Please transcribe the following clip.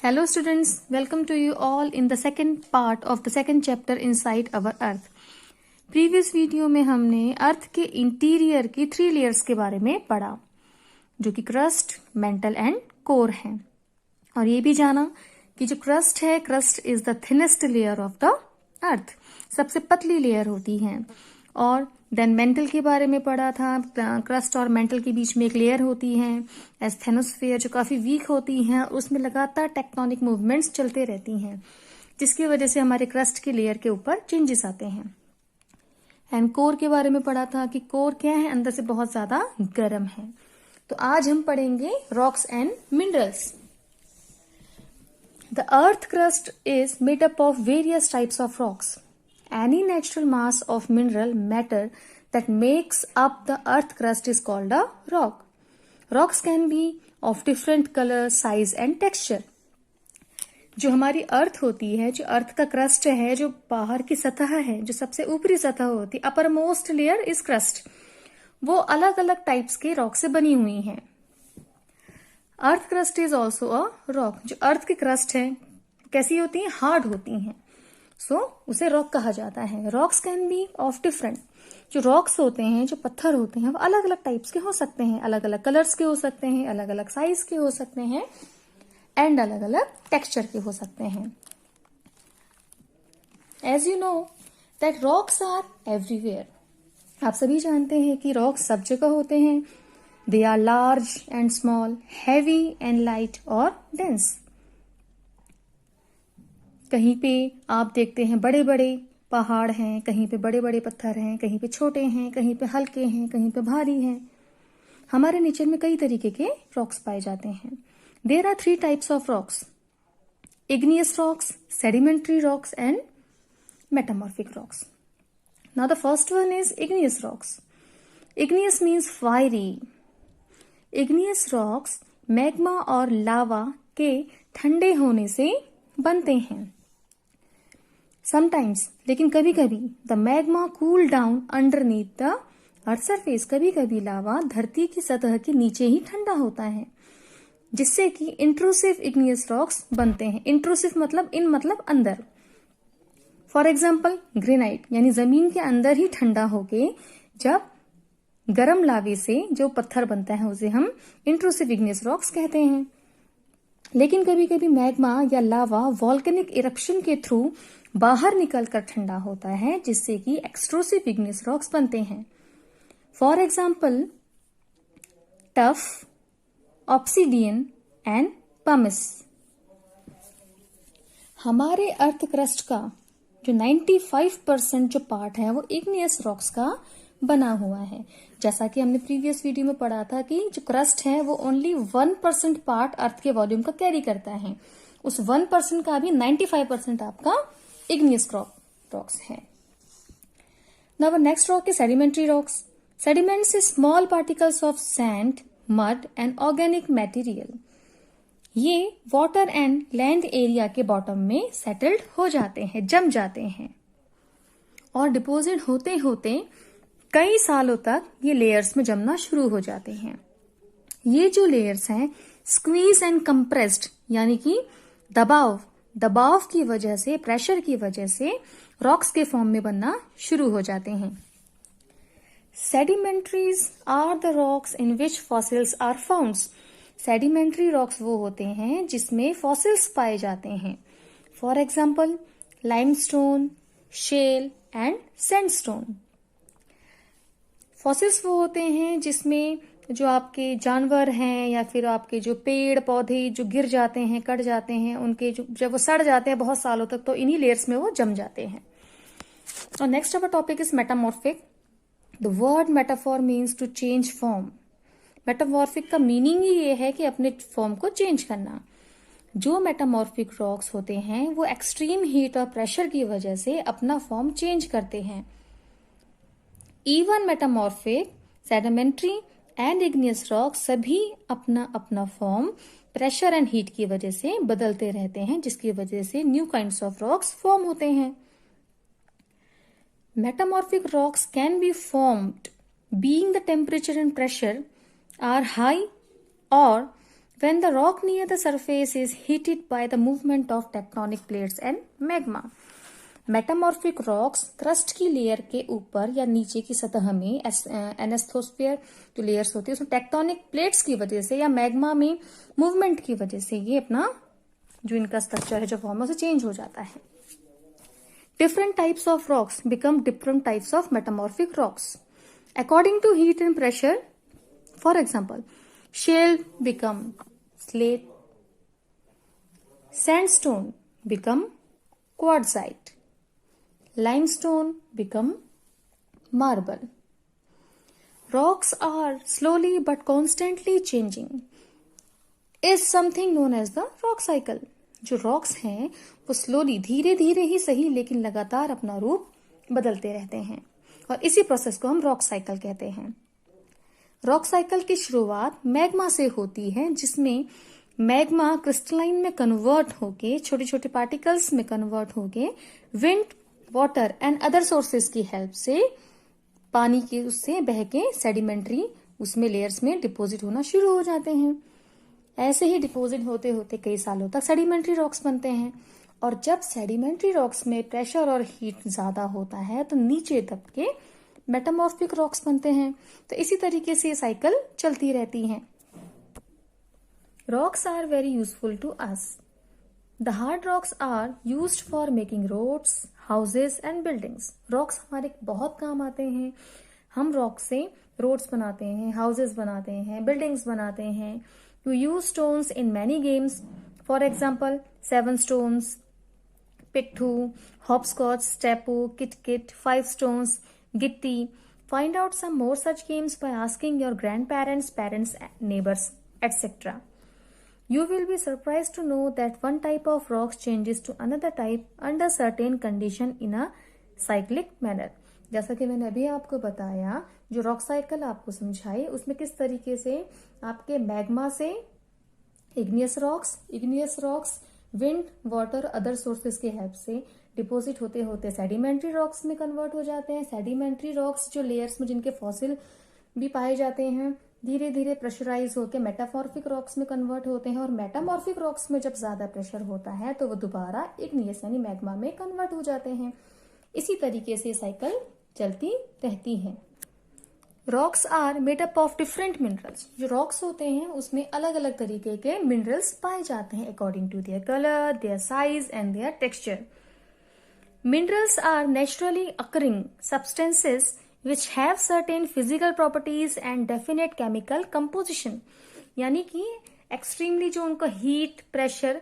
Hello students, welcome to you all in the second part of the second chapter inside our earth. Previous video में हमने अर्थ के interior की 3 layers के बारे में पढ़ा, जो कि क्रस्ट, मेंटल एंड कोर हैं। और ये भी जाना कि जो क्रस्ट है, crust is the thinnest layer of the earth, सबसे पतली लेयर होती है। और देन मेंटल के बारे में पढ़ा था, क्रस्ट और मेंटल के बीच में एक लेयर होती है एस्थेनोस्फेयर, जो काफी वीक होती है, उसमें लगातार टेक्टोनिक मूवमेंट्स चलते रहती हैं, जिसकी वजह से हमारे क्रस्ट की लेयर के ऊपर चेंजेस आते हैं। एंड कोर के बारे में पढ़ा था कि कोर क्या है, अंदर से बहुत ज्यादा गर्म है। तो आज हम पढ़ेंगे rocks and minerals. The earth crust is made up of various types of rocks. Any natural mass of mineral matter that makes up the earth crust is called a rock. Rocks can be of different color, size and texture. जो हमारी अर्थ होती है, जो अर्थ का crust है, जो बाहर की सतह है, जो सबसे ऊपरी सतह होती है, upper most layer is crust, वो अलग अलग टाइप्स के रॉक से बनी हुई है। Earth crust is also a rock. जो अर्थ की क्रस्ट है कैसी होती है? हार्ड होती है, उसे रॉक कहा जाता है। Rocks can B of different. जो रॉक्स होते हैं, जो पत्थर होते हैं, वो अलग अलग टाइप्स के हो सकते हैं, अलग अलग कलर्स के हो सकते हैं, अलग अलग साइज के हो सकते हैं एंड अलग अलग टेक्सचर के हो सकते हैं। As you know that rocks are everywhere. आप सभी जानते हैं कि रॉक्स सब जगह होते हैं। They are large and small, heavy and light और डेंस। कहीं पे आप देखते हैं बड़े बड़े पहाड़ हैं, कहीं पे बड़े बड़े पत्थर हैं, कहीं पे छोटे हैं, कहीं पे हल्के हैं, कहीं पे भारी हैं। हमारे नेचर में कई तरीके के रॉक्स पाए जाते हैं। There are 3 types of rocks: igneous rocks, sedimentary rocks and metamorphic rocks. Now the first one is igneous rocks. Igneous means fiery. Igneous rocks magma और लावा के ठंडे होने से बनते हैं। समटाइम्स, लेकिन कभी कभी, the magma cool down underneath the earth surface. कभी कभी लावा धरती की सतह के नीचे ही ठंडा होता है, जिससे कि इंट्रूसिव इग्नियस रॉक्स बनते हैं। इंट्रूसिव मतलब इन मतलब अंदर। फॉर एग्जाम्पल ग्रेनाइट, यानी जमीन के अंदर ही ठंडा होके जब गर्म लावे से जो पत्थर बनता है, उसे हम इंट्रूसिव इग्नियस रॉक्स कहते हैं। लेकिन कभी कभी मैग्मा या लावा वॉल्केनिक इरप्शन के थ्रू बाहर निकलकर ठंडा होता है, जिससे कि एक्सट्रूसिव इग्नियस रॉक्स बनते हैं। For example tuff, obsidian and pumice. हमारे अर्थ क्रस्ट का जो 95% जो पार्ट है, वो इग्नियस रॉक्स का बना हुआ है। जैसा कि हमने प्रीवियस वीडियो में पढ़ा था कि जो क्रस्ट है वो ओनली 1% पार्ट अर्थ के वॉल्यूम का कैरी करता है। उस 1% का भी 95% आपका इग्नियस रॉक्स है। Now next rock is sedimentary rocks. Sediments is small particles of sand, mud and organic material. ये वाटर एंड लैंड एरिया के बॉटम में सेटल्ड हो जाते हैं, जम जाते हैं, और डिपोजिट होते होते कई सालों तक ये लेयर्स में जमना शुरू हो जाते हैं। ये जो लेयर्स हैं, स्क्वीज एंड कंप्रेस्ड, यानी कि दबाव की वजह से, प्रेशर की वजह से रॉक्स के फॉर्म में बनना शुरू हो जाते हैं। Sedimentaries are the rocks in which fossils are found. Sedimentary rocks वो होते हैं जिसमें फॉसिल्स पाए जाते हैं। For example limestone, shale and sandstone. Fossils वो होते हैं जिसमें जो आपके जानवर हैं या फिर आपके जो पेड़ पौधे जो गिर जाते हैं, कट जाते हैं, उनके जो जब वो सड़ जाते हैं बहुत सालों तक, तो इन्हीं लेयर्स में वो जम जाते हैं। और next our topic is metamorphic. The word metaphor means to change form. Metamorphic का मीनिंग ही ये है कि अपने फॉर्म को चेंज करना। जो मेटामॉर्फिक रॉक्स होते हैं वो एक्सट्रीम हीट और प्रेशर की वजह से अपना फॉर्म चेंज करते हैं। Even metamorphic, sedimentary and igneous rock सभी अपना अपना फॉर्म प्रेशर एंड हीट की वजह से बदलते रहते हैं, जिसकी वजह से new kinds of rocks form होते हैं। Metamorphic rocks can be formed being the temperature and pressure are high और when the rock near the surface is heated by the movement of tectonic plates and magma. Metamorphic rocks crust की layer के ऊपर या नीचे की सतह में एनास्थोस्फीयर जो लेयर्स होती है उसमें टेक्टोनिक प्लेट्स की वजह से या मैग्मा में मूवमेंट की वजह से ये अपना जो इनका स्ट्रक्चर है जो फॉर्म है उसे चेंज हो जाता है. Different types of rocks become different types of metamorphic rocks according to heat and pressure. For example, shale become slate, sandstone become quartzite, limestone become marble. Rocks are slowly but constantly changing is something known as the rock cycle. जो rocks हैं वो slowly धीरे धीरे ही सही लेकिन लगातार अपना रूप बदलते रहते हैं और इसी प्रोसेस को हम रॉक साइकिल कहते हैं. रॉक साइकिल की शुरुआत मैग्मा से होती है जिसमें मैग्मा क्रिस्टलाइन में कन्वर्ट होके छोटे छोटे पार्टिकल्स में कन्वर्ट होके wind, water and other sources की हेल्प से पानी के उससे बह के सेडिमेंट्री उसमें लेयर्स में डिपॉजिट होना शुरू हो जाते हैं. ऐसे ही डिपॉजिट होते होते कई सालों तक सेडिमेंट्री रॉक्स बनते हैं और जब सेडिमेंट्री रॉक्स में प्रेशर और हीट ज्यादा होता है तो नीचे दब के मेटामॉर्फिक रॉक्स बनते हैं. तो इसी तरीके से ये साइकिल चलती रहती है. Rocks are very useful to us. The hard rocks are used for making roads, houses and buildings. Rocks हमारे बहुत काम आते हैं. हम रॉक से रोड्स बनाते हैं, हाउसेस बनाते हैं, बिल्डिंग्स बनाते हैं. You use stones in many games. For example, 7 stones, Pittu, hopscotch, Steppu, Kit, 5 stones, Gitti. Find out some more such games by asking your grandparents, parents, neighbors, etc. You will be surprised to know that one type of rocks changes to another type under certain condition in a cyclic manner. जैसा कि मैंने अभी आपको बताया, जो rock cycle आपको समझाई उसमें किस तरीके से आपके मैग्मा से igneous rocks wind, water, other sources की हेल्प से डिपोजिट होते होते सेडिमेंट्री रॉक्स में कन्वर्ट हो जाते हैं. सेडिमेंट्री रॉक्स जो लेयर्स में जिनके फॉसिल भी पाए जाते हैं धीरे धीरे प्रेशराइज होकर मेटामॉर्फिक रॉक्स में कन्वर्ट होते हैं और मेटामॉर्फिक रॉक्स में जब ज्यादा प्रेशर होता है तो वो दोबारा इग्नियस यानी मैग्मा में कन्वर्ट हो जाते हैं. इसी तरीके से साइकिल चलती रहती है. Rocks are made up of different minerals. जो रॉक्स होते हैं उसमें अलग अलग तरीके के मिनरल्स पाए जाते हैं according to their colour, their size and their texture. Minerals are naturally occurring substances which have certain physical properties and definite chemical composition. यानी कि एक्सट्रीमली जो उनका हीट, प्रेशर